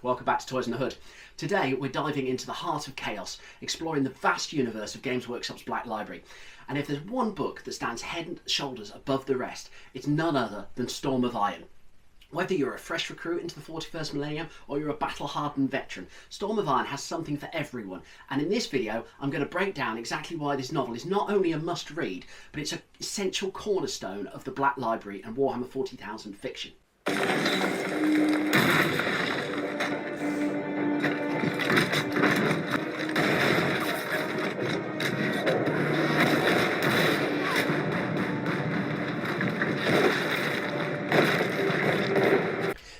welcome back to Toys in the Hood. Today we're diving into the heart of chaos, exploring the vast universe of Games Workshop's Black Library. And if there's one book that stands head and shoulders above the rest, it's none other than Storm of Iron. Whether you're a fresh recruit into the 41st millennium or you're a battle-hardened veteran, Storm of Iron has something for everyone. And in this video, I'm going to break down exactly why this novel is not only a must-read, but it's an essential cornerstone of the Black Library and Warhammer 40,000 fiction.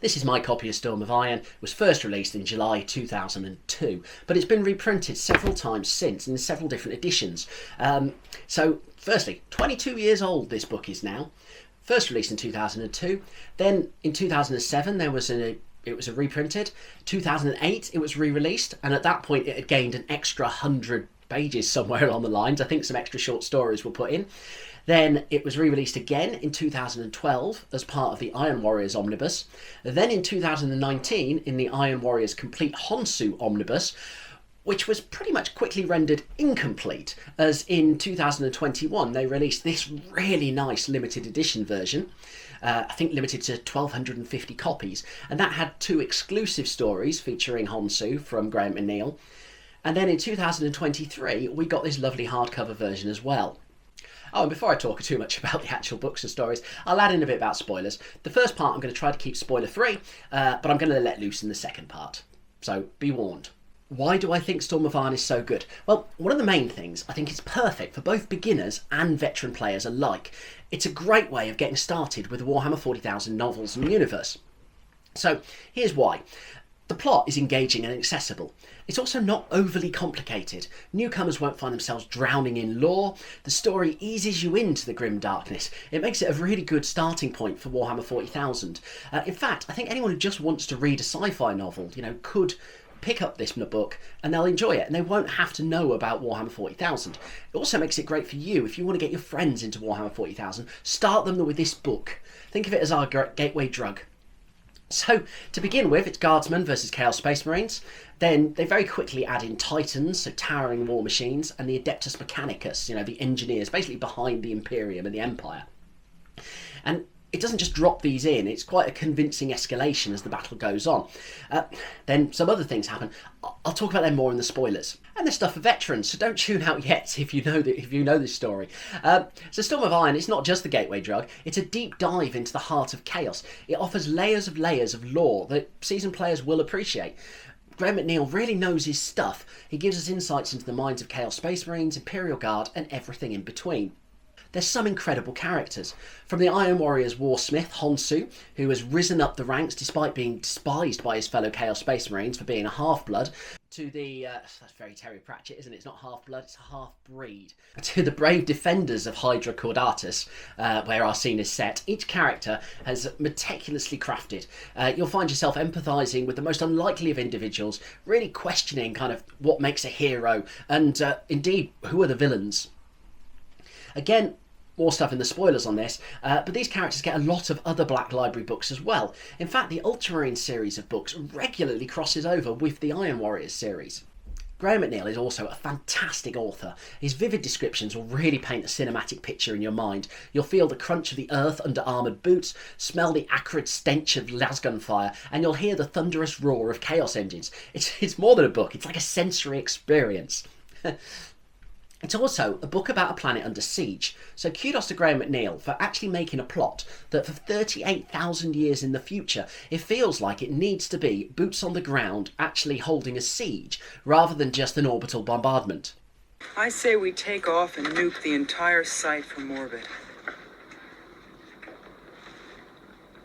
This is my copy of Storm of Iron. It was first released in July 2002, but it's been reprinted several times since in several different editions. So firstly, 22 years old this book is now. First released in 2002, then in 2007 it was reprinted. 2008 it was re-released, and at that point it had gained an extra 100 pages somewhere along the lines. I think some extra short stories were put in. Then it was re-released again in 2012 as part of the Iron Warriors Omnibus. Then in 2019 in the Iron Warriors Complete Honsu Omnibus, which was pretty much quickly rendered incomplete, as in 2021 they released this really nice limited edition version. I think limited to 1,250 copies, and that had 2 exclusive stories featuring Honsu from Graham McNeil. And then in 2023 we got this lovely hardcover version as well. Oh, and before I talk too much about the actual books and stories, I'll add in a bit about spoilers. The first part I'm going to try to keep spoiler-free, but I'm going to let loose in the second part. So, be warned. Why do I think Storm of Iron is so good? Well, one of the main things, I think it's perfect for both beginners and veteran players alike. It's a great way of getting started with the Warhammer 40,000 novels and universe. So, here's why. The plot is engaging and accessible. It's also not overly complicated. Newcomers won't find themselves drowning in lore. The story eases you into the grim darkness. It makes it a really good starting point for Warhammer 40,000. In fact, I think anyone who just wants to read a sci-fi novel, could pick up this book and they'll enjoy it, and they won't have to know about Warhammer 40,000. It also makes it great for you if you want to get your friends into Warhammer 40,000. Start them with this book. Think of it as our gateway drug. So, to begin with, it's Guardsmen versus Chaos Space Marines. Then they very quickly add in Titans, so towering war machines, and the Adeptus Mechanicus, the engineers, basically behind the Imperium and the Empire. And it doesn't just drop these in, it's quite a convincing escalation as the battle goes on. Then some other things happen. I'll talk about them more in the spoilers. And there's stuff for veterans, so don't tune out yet if you know this story. So Storm of Iron is not just the gateway drug, it's a deep dive into the heart of chaos. It offers layers of lore that seasoned players will appreciate. Graham McNeil really knows his stuff. He gives us insights into the minds of Chaos Space Marines, Imperial Guard, and everything in between. There's some incredible characters. From the Iron Warriors warsmith, Honsu, who has risen up the ranks despite being despised by his fellow Chaos Space Marines for being a half-blood, to the, that's very Terry Pratchett, isn't it? It's not half-blood, it's a half-breed. To the brave defenders of Hydra Caudatus, where our scene is set, each character has meticulously crafted. You'll find yourself empathising with the most unlikely of individuals, really questioning kind of what makes a hero, and indeed, who are the villains. Again, more stuff in the spoilers on this, but these characters get a lot of other Black Library books as well. In fact, the Ultramarine series of books regularly crosses over with the Iron Warriors series. Graham McNeil is also a fantastic author. His vivid descriptions will really paint a cinematic picture in your mind. You'll feel the crunch of the earth under armoured boots, smell the acrid stench of lasgun fire, and you'll hear the thunderous roar of chaos engines. It's more than a book, it's like a sensory experience. It's also a book about a planet under siege, so kudos to Graham McNeil for actually making a plot that for 38,000 years in the future, it feels like it needs to be boots on the ground actually holding a siege, rather than just an orbital bombardment. I say we take off and nuke the entire site from orbit.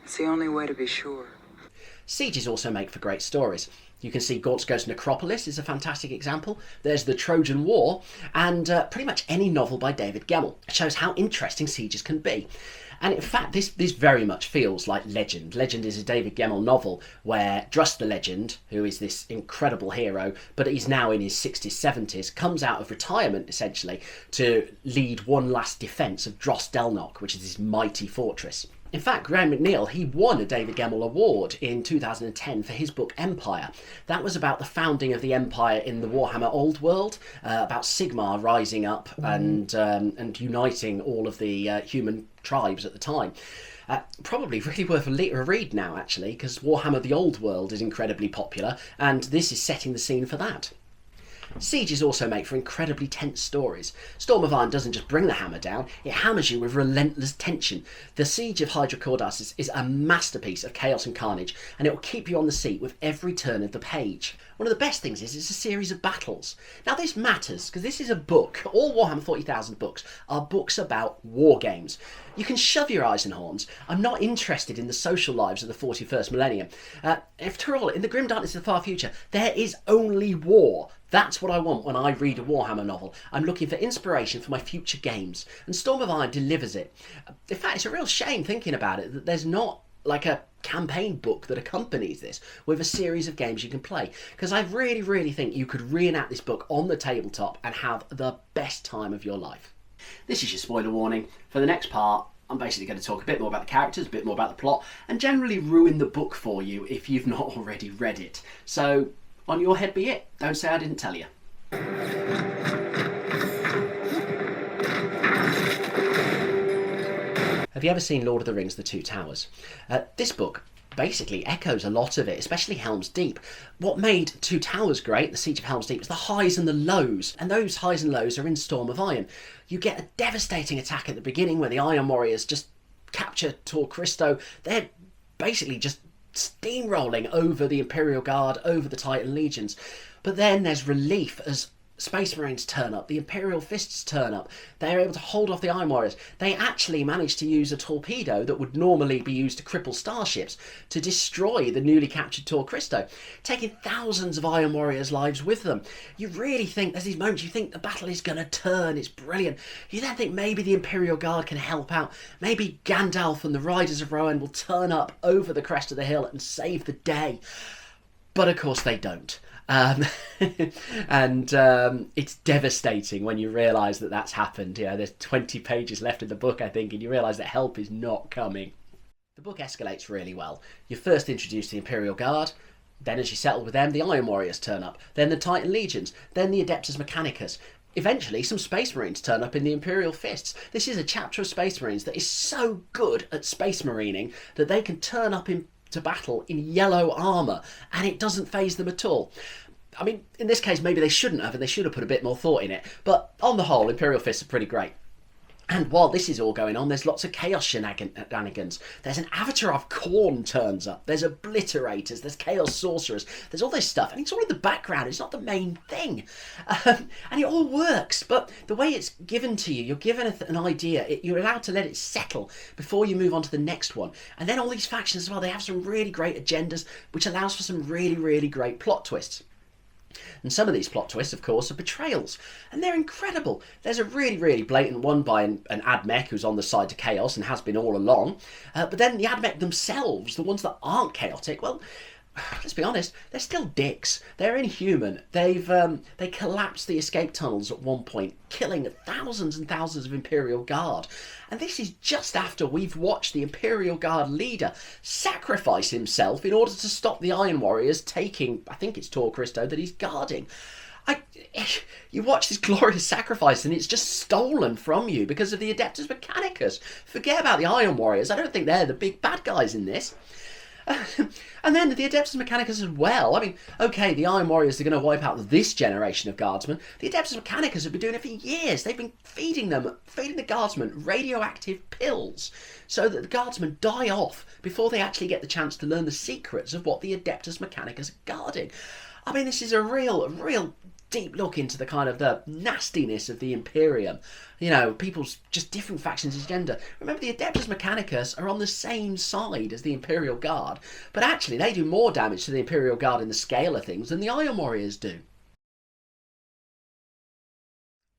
It's the only way to be sure. Sieges also make for great stories. You can see Gaunt's Ghost Necropolis is a fantastic example. There's the Trojan War, and pretty much any novel by David Gemmell. It shows how interesting sieges can be. And in fact, this very much feels like Legend. Legend is a David Gemmell novel where Drust the Legend, who is this incredible hero, but he's now in his 60s, 70s, comes out of retirement, essentially, to lead one last defence of Dros Delnoch, which is this mighty fortress. In fact, Graham McNeil, he won a David Gemmell Award in 2010 for his book Empire. That was about the founding of the Empire in the Warhammer Old World, about Sigmar rising up and uniting all of the human tribes at the time. Probably really worth a read now, actually, because Warhammer the Old World is incredibly popular, and this is setting the scene for that. Sieges also make for incredibly tense stories. Storm of Iron doesn't just bring the hammer down, it hammers you with relentless tension. The Siege of Hydra Cordas is a masterpiece of chaos and carnage, and it will keep you on the seat with every turn of the page. One of the best things is it's a series of battles. Now this matters, because this is a book. All Warhammer 40,000 books are books about war games. You can shove your eyes and horns. I'm not interested in the social lives of the 41st millennium. After all, in the grim darkness of the far future, there is only war. That's what I want when I read a Warhammer novel. I'm looking for inspiration for my future games, and Storm of Iron delivers it. In fact, it's a real shame, thinking about it, that there's not like a campaign book that accompanies this with a series of games you can play, because I really think you could reenact this book on the tabletop and have the best time of your life. This is your spoiler warning. For the next part, I'm basically going to talk a bit more about the characters, a bit more about the plot, and generally ruin the book for you if you've not already read it. So, on your head be it. Don't say I didn't tell you. Have you ever seen Lord of the Rings: The Two Towers? This book basically echoes a lot of it, especially Helm's Deep. What made Two Towers great, the Siege of Helm's Deep, is the highs and the lows, and those highs and lows are in Storm of Iron. You get a devastating attack at the beginning where the Iron Warriors just capture Tor Christo. They're basically just steamrolling over the Imperial Guard, over the Titan Legions. But then there's relief as Space Marines turn up, the Imperial Fists turn up, they're able to hold off the Iron Warriors. They actually manage to use a torpedo that would normally be used to cripple starships to destroy the newly captured Tor Christo, taking thousands of Iron Warriors' lives with them. You really think, there's these moments you think the battle is going to turn, it's brilliant. You then think maybe the Imperial Guard can help out, maybe Gandalf and the Riders of Rohan will turn up over the crest of the hill and save the day. But of course they don't. It's devastating when you realise that that's happened. You know, there's 20 pages left in the book, I think, and you realise that help is not coming. The book escalates really well. You're first introduced to the Imperial Guard, then as you settle with them, the Iron Warriors turn up, then the Titan Legions, then the Adeptus Mechanicus. Eventually, some Space Marines turn up in the Imperial Fists. This is a chapter of Space Marines that is so good at Space Marining that they can turn up to battle in yellow armour and it doesn't faze them at all. I mean, in this case, maybe they shouldn't have, and they should have put a bit more thought in it. But on the whole, Imperial Fists are pretty great. And while this is all going on, there's lots of chaos shenanigans. There's an Avatar of Khorne turns up. There's obliterators. There's chaos sorcerers. There's all this stuff. And it's all in the background. It's not the main thing. And it all works. But the way it's given to you, you're given an idea. You're allowed to let it settle before you move on to the next one. And then all these factions as well, they have some really great agendas, which allows for some really great plot twists. And some of these plot twists, of course, are betrayals. And they're incredible. There's a really blatant one by an Admech who's on the side to chaos and has been all along. But then the Admech themselves, the ones that aren't chaotic, well, let's be honest, they're still dicks. They're inhuman. They collapsed the escape tunnels at one point, killing thousands and thousands of Imperial Guard. And this is just after we've watched the Imperial Guard leader sacrifice himself in order to stop the Iron Warriors taking, I think it's Tor Christo that he's guarding. You watch this glorious sacrifice and it's just stolen from you because of the Adeptus Mechanicus. Forget about the Iron Warriors. I don't think they're the big bad guys in this. And then the Adeptus Mechanicus as well. I mean, okay, the Iron Warriors are going to wipe out this generation of Guardsmen. The Adeptus Mechanicus have been doing it for years. They've been feeding the Guardsmen radioactive pills so that the Guardsmen die off before they actually get the chance to learn the secrets of what the Adeptus Mechanicus are guarding. I mean, this is a real deep look into the kind of the nastiness of the Imperium. You know, people's just different factions' agenda. Remember, the Adeptus Mechanicus are on the same side as the Imperial Guard, but actually they do more damage to the Imperial Guard in the scale of things than the Iron Warriors do.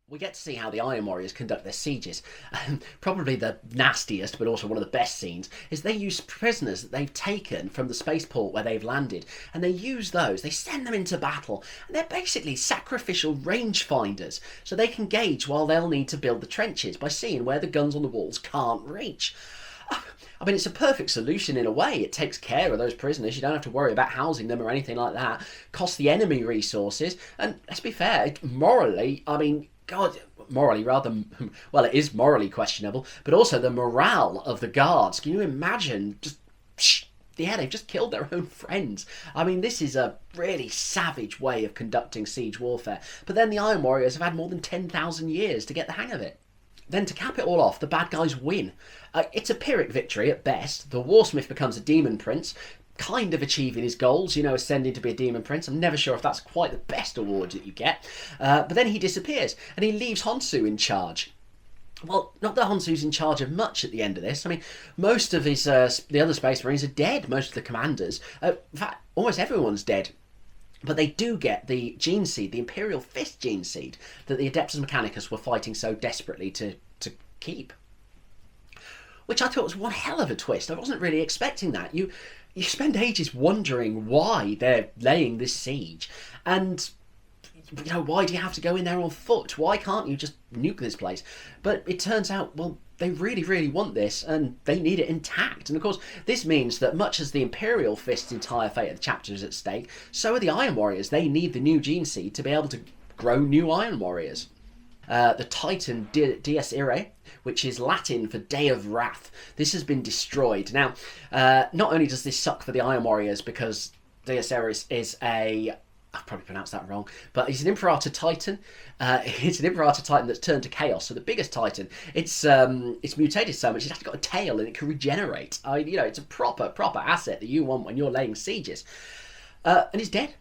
We get to see how the Iron Warriors conduct their sieges. Probably the nastiest, but also one of the best scenes, is they use prisoners that they've taken from the spaceport where they've landed, and they use those, they send them into battle, and they're basically sacrificial rangefinders, so they can gauge while they'll need to build the trenches by seeing where the guns on the walls can't reach. I I mean, it's a perfect solution in a way. It takes care of those prisoners. You don't have to worry about housing them or anything like that. Costs the enemy resources. And let's be fair, morally, I mean, God, morally rather, well, it is morally questionable, but also the morale of the guards. Can you imagine just, yeah, they've just killed their own friends. I mean, this is a really savage way of conducting siege warfare. But then the Iron Warriors have had more than 10,000 years to get the hang of it. Then to cap it all off, the bad guys win. It's a Pyrrhic victory at best. The Warsmith becomes a demon prince, kind of achieving his goals, ascending to be a demon prince. I'm never sure if that's quite the best award that you get. But then he disappears, and he leaves Honshu in charge. Well, not that Honsu's in charge of much at the end of this. I mean, most of his the other Space Marines are dead, most of the commanders. In fact, almost everyone's dead. But they do get the gene seed, the Imperial Fist gene seed, that the Adeptus Mechanicus were fighting so desperately to keep. Which I thought was one hell of a twist. I wasn't really expecting that. You spend ages wondering why they're laying this siege. And, why do you have to go in there on foot? Why can't you just nuke this place? But it turns out, well, they really, really want this, and they need it intact. And of course, this means that much as the Imperial Fist's entire fate of the chapter is at stake, so are the Iron Warriors. They need the new gene seed to be able to grow new Iron Warriors. The Titan Dies Irae, which is Latin for Day of Wrath, this has been destroyed. Now, not only does this suck for the Iron Warriors, because Dies Irae is a... I've probably pronounced that wrong, but he's an Imperator Titan. It's an Imperator Titan that's turned to Chaos, so the biggest Titan. It's mutated so much it's actually got a tail and it can regenerate. It's a proper asset that you want when you're laying sieges. And he's dead.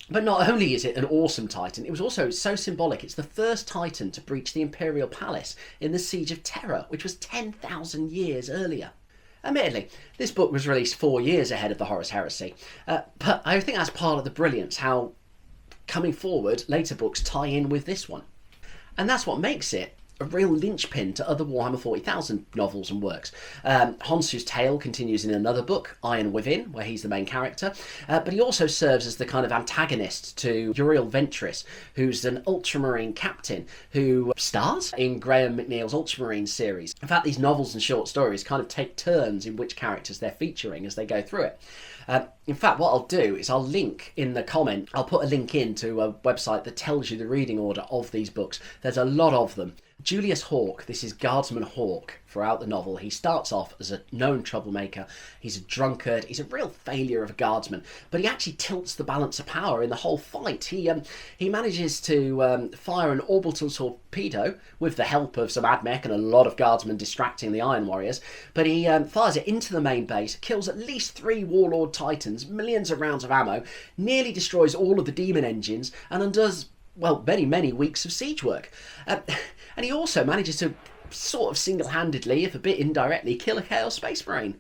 But not only is it an awesome Titan, it was also so symbolic. It's the first Titan to breach the Imperial Palace in the Siege of Terror, which was 10,000 years earlier. Admittedly, this book was released 4 years ahead of the Horus Heresy, but I think that's part of the brilliance, how coming forward, later books tie in with this one. And that's what makes it a real linchpin to other Warhammer 40,000 novels and works. Honshu's tale continues in another book, Iron Within, where he's the main character, but he also serves as the kind of antagonist to Uriel Ventris, who's an Ultramarine captain who stars in Graham McNeil's Ultramarine series. In fact, these novels and short stories kind of take turns in which characters they're featuring as they go through it. In fact, what I'll do is I'll link in the comment, I'll put a link into a website that tells you the reading order of these books. There's a lot of them. Julius Hawk, this is Guardsman Hawk throughout the novel. He starts off as a known troublemaker. He's a drunkard. He's a real failure of a guardsman, but he actually tilts the balance of power in the whole fight. He manages to fire an orbital torpedo with the help of some AdMech and a lot of guardsmen distracting the Iron Warriors, but he fires it into the main base, kills at least 3 Warlord Titans, millions of rounds of ammo, nearly destroys all of the demon engines, and undoes, well, many weeks of siege work. And he also manages to sort of single-handedly, if a bit indirectly, kill a Chaos Space Marine.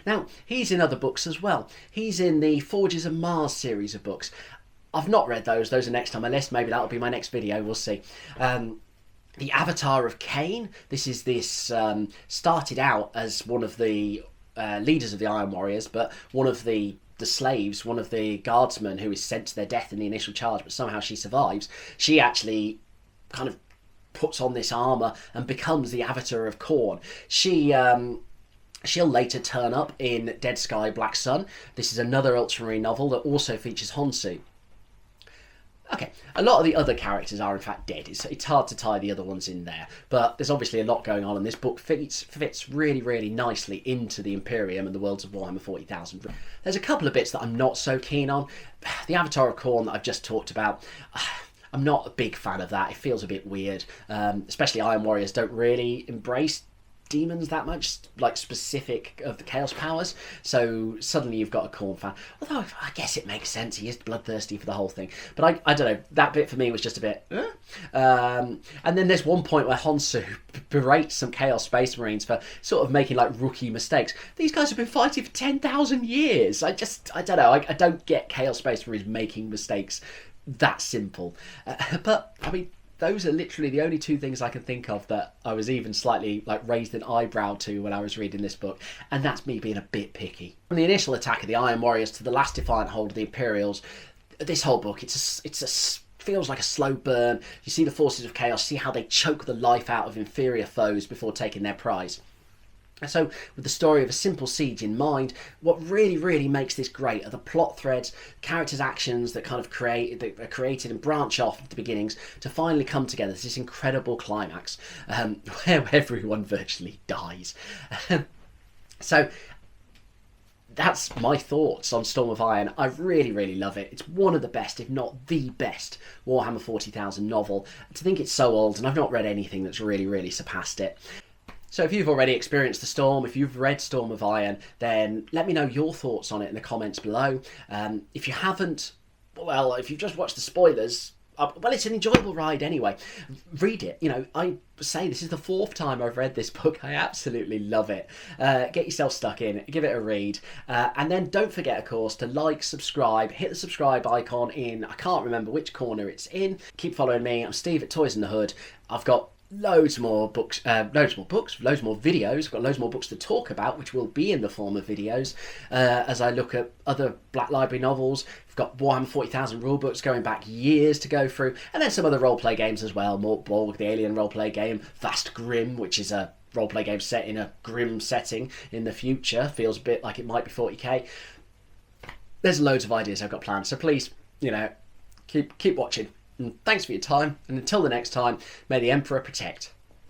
Now, he's in other books as well. He's in the Forges of Mars series of books. I've not read those. Those are next on my list. Maybe that'll be my next video. We'll see. The Avatar of Cain. This started out as one of the leaders of the Iron Warriors, but one of the slaves, one of the guardsmen who is sent to their death in the initial charge, but somehow she survives. She actually kind of puts on this armour and becomes the Avatar of Khorne. She'll later turn up in Dead Sky Black Sun. This is another Ultramarine novel that also features Honshu. Okay, a lot of the other characters are in fact dead. It's hard to tie the other ones in there, but there's obviously a lot going on, and this book fits really, really nicely into the Imperium and the worlds of Warhammer 40,000. There's a couple of bits that I'm not so keen on. The Avatar of Khorne that I've just talked about, I'm not a big fan of that. It feels a bit weird, especially Iron Warriors don't really embrace demons that much, like specific of the chaos powers, so suddenly you've got a Khorne fan. Although I guess it makes sense, he is bloodthirsty for the whole thing, but I don't know, that bit for me was just a bit and then there's one point where Honshu berates some Chaos Space Marines for sort of making like rookie mistakes. These guys have been fighting for 10,000 years. I don't know, I don't get Chaos Space Marines making mistakes that simple, but I mean, those are literally the only two things I can think of that I was even slightly like raised an eyebrow to when I was reading this book, and that's me being a bit picky. From the initial attack of the Iron Warriors to the last defiant hold of the Imperials, this whole book, feels like a slow burn. You see the forces of chaos, see how they choke the life out of inferior foes before taking their prize. So with the story of a simple siege in mind, what really makes this great are the plot threads, characters' actions that kind of are created and branch off at the beginnings to finally come together. There's this incredible climax where everyone virtually dies. So that's my thoughts on Storm of Iron. I really love it. It's one of the best, if not the best, Warhammer 40,000 novel. To think it's so old, and I've not read anything that's really surpassed it. So if you've already experienced the Storm, if you've read Storm of Iron, then let me know your thoughts on it in the comments below. If you haven't, well, if you've just watched the spoilers, well, it's an enjoyable ride anyway. Read it. You know, I say this is the 4th time I've read this book. I absolutely love it. Get yourself stuck in, give it a read. And then don't forget, of course, to like, subscribe, hit the subscribe icon in, I can't remember which corner it's in. Keep following me. I'm Steve at Toys in the Hood. I've got loads more videos. I've got loads more books to talk about, which will be in the form of videos as I look at other Black Library novels. We've got Warhammer 40,000 rulebooks going back years to go through, and then some other roleplay games as well. Mort Borg, the Alien roleplay game, Vast Grim, which is a roleplay game set in a grim setting in the future. Feels a bit like it might be 40k. There's loads of ideas I've got planned, so please, you know, keep watching. And thanks for your time, and until the next time, may the Emperor protect.